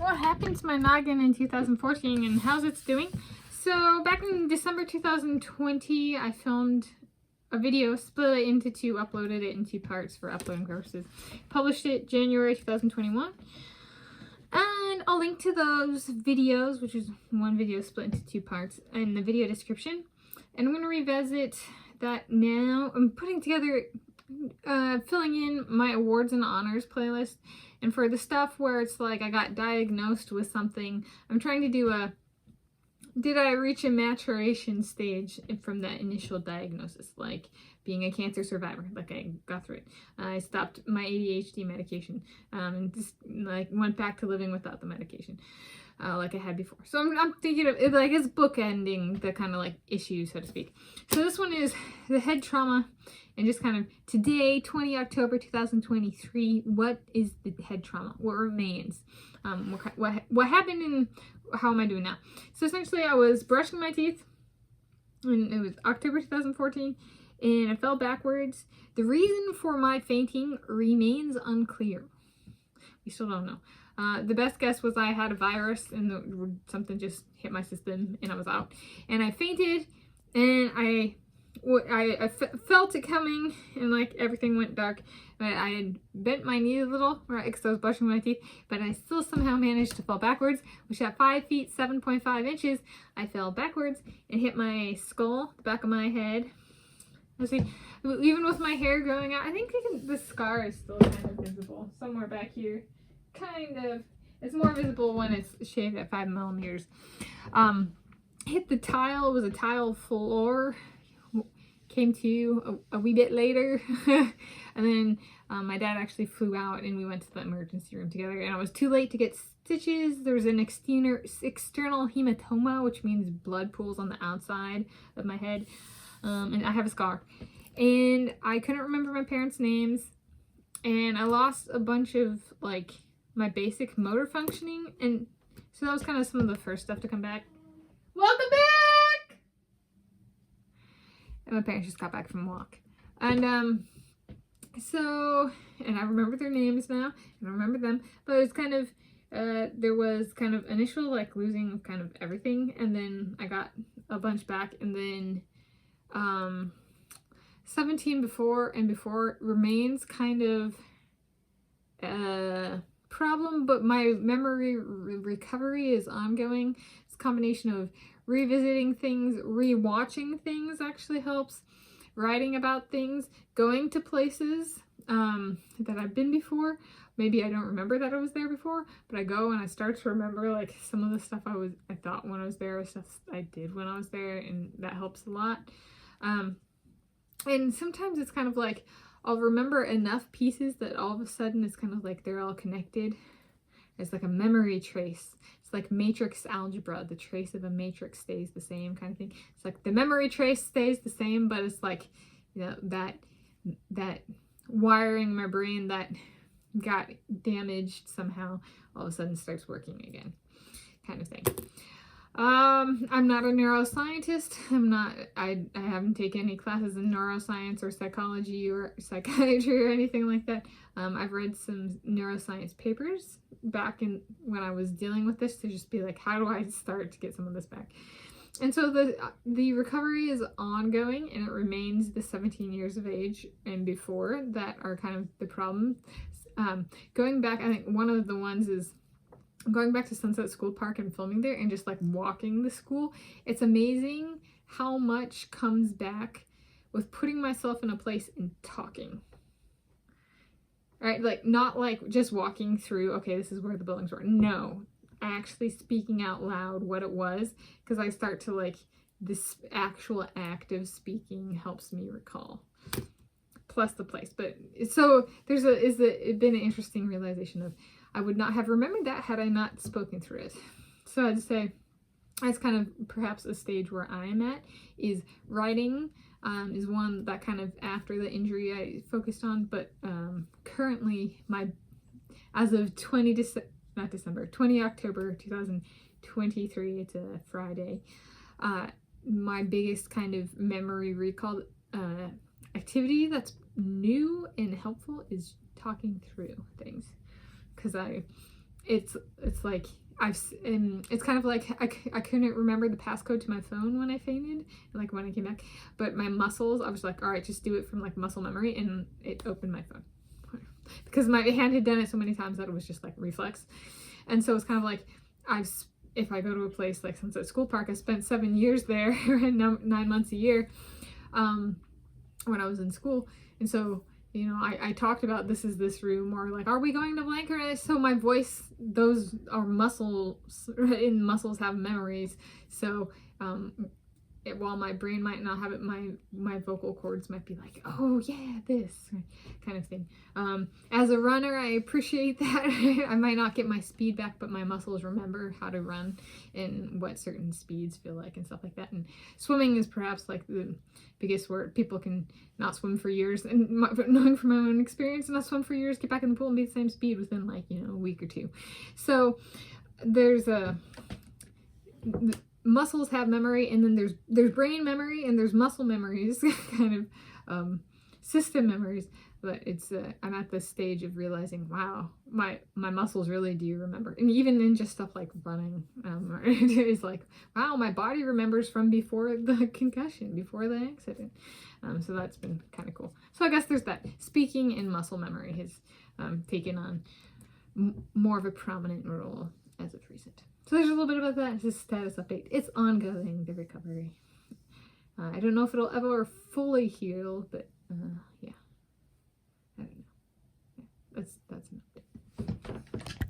what happened to my noggin in 2014 and how's it doing. So back in December 2020, I filmed a video, split it into two, uploaded it in two parts for uploading purposes. Published it January 2021. And I'll link to those videos, which is one video split into two parts, in the video description. And I'm going to revisit that now. I'm putting together, filling in my awards and honors playlist. And for the stuff where it's like I got diagnosed with something, I'm trying to do a, did I reach a maturation stage from that initial diagnosis? Like being a cancer survivor, like I got through it. I stopped my ADHD medication and just like went back to living without the medication like I had before. So I'm thinking of it like it's bookending the kind of like issue, so to speak. So this one is the head trauma and just kind of today, 20 October 2023, what is the head trauma? What remains? What happened and how am I doing now? So essentially I was brushing my teeth and it was October 2014 and I fell backwards. The reason for my fainting remains unclear. We still don't know. The best guess was I had a virus and something just hit my system and I was out. And I fainted and I felt it coming and like everything went dark. But I had bent my knee a little, right, because I was brushing my teeth. But I still somehow managed to fall backwards, which at 5 feet, 7.5 inches, I fell backwards and hit my skull, the back of my head. Let's see, even with my hair growing out, I think the scar is still kind of visible somewhere back here. Kind of, it's more visible when it's shaved at 5 millimeters. Hit the tile, it was a tile floor, came to a wee bit later. And then my dad actually flew out and we went to the emergency room together and I was too late to get stitches. There was an external hematoma, which means blood pools on the outside of my head. And I have a scar. And I couldn't remember my parents' names. And I lost a bunch of like my basic motor functioning, and so that was kind of some of the first stuff to come back. Welcome back! And my parents just got back from a walk. And and I remember their names now, and I remember them, but it was kind of, there was kind of initial like losing of kind of everything, and then I got a bunch back, and then 17 before remains kind of problem, but my memory recovery is ongoing. It's a combination of revisiting things, rewatching things actually helps, writing about things, going to places that I've been before. Maybe I don't remember that I was there before, but I go and I start to remember like some of the stuff I thought when I was there, stuff I did when I was there, and that helps a lot. And sometimes it's kind of like I'll remember enough pieces that all of a sudden it's kind of like they're all connected. It's like a memory trace. It's like matrix algebra. The trace of a matrix stays the same kind of thing. It's like the memory trace stays the same, but it's like, you know, that wiring in my brain that got damaged somehow all of a sudden starts working again, kind of thing. I'm not a neuroscientist. I haven't taken any classes in neuroscience or psychology or psychiatry or anything like that. I've read some neuroscience papers back in when I was dealing with this to just be like, how do I start to get some of this back? And so the recovery is ongoing, and it remains the 17 years of age and before that are kind of the problem. Going back, I think one of the ones is going back to Sunset School Park and filming there and just like walking the school. It's amazing how much comes back with putting myself in a place and talking. Right? Like not like just walking through, okay, this is where the buildings were. No, actually speaking out loud what it was, because I start to like this actual act of speaking helps me recall. Plus the place. But so it's been an interesting realization of I would not have remembered that had I not spoken through it. So I'd say that's kind of perhaps a stage where I'm at, is writing is one that kind of after the injury I focused on, but currently as of 20 October 2023, it's a Friday, my biggest kind of memory recall activity that's new and helpful is talking through things. Because it's like it's kind of like I couldn't remember the passcode to my phone when I fainted, like when I came back, but my muscles, I was like, all right, just do it from like muscle memory, and it opened my phone because my hand had done it so many times that it was just like reflex. And so it's kind of like if I go to a place like Sunset School Park, I spent 7 years there and 9 months a year when I was in school, and so you know, I talked about this is this room, or like, are we going to blank? Or so my voice, those are muscles, and muscles have memories. So while my brain might not have it, my vocal cords might be like, oh yeah, this kind of thing. As a runner, I appreciate that. I might not get my speed back, but my muscles remember how to run and what certain speeds feel like and stuff like that. And swimming is perhaps like the biggest where people can not swim for years, and knowing from my own experience, not swim for years, get back in the pool and be the same speed within like, you know, a week or two. So there's muscles have memory, and then there's brain memory, and there's muscle memories, kind of system memories. But it's I'm at this stage of realizing, wow, my muscles really do remember, and even in just stuff like running, it's like, wow, my body remembers from before the concussion, before the accident. So that's been kind of cool. So I guess there's that. Speaking and muscle memory has taken on more of a prominent role as of recent. So there's a little bit about that. It's a status update. It's ongoing, the recovery. I don't know if it'll ever fully heal, but yeah. I don't know. Yeah, that's an update.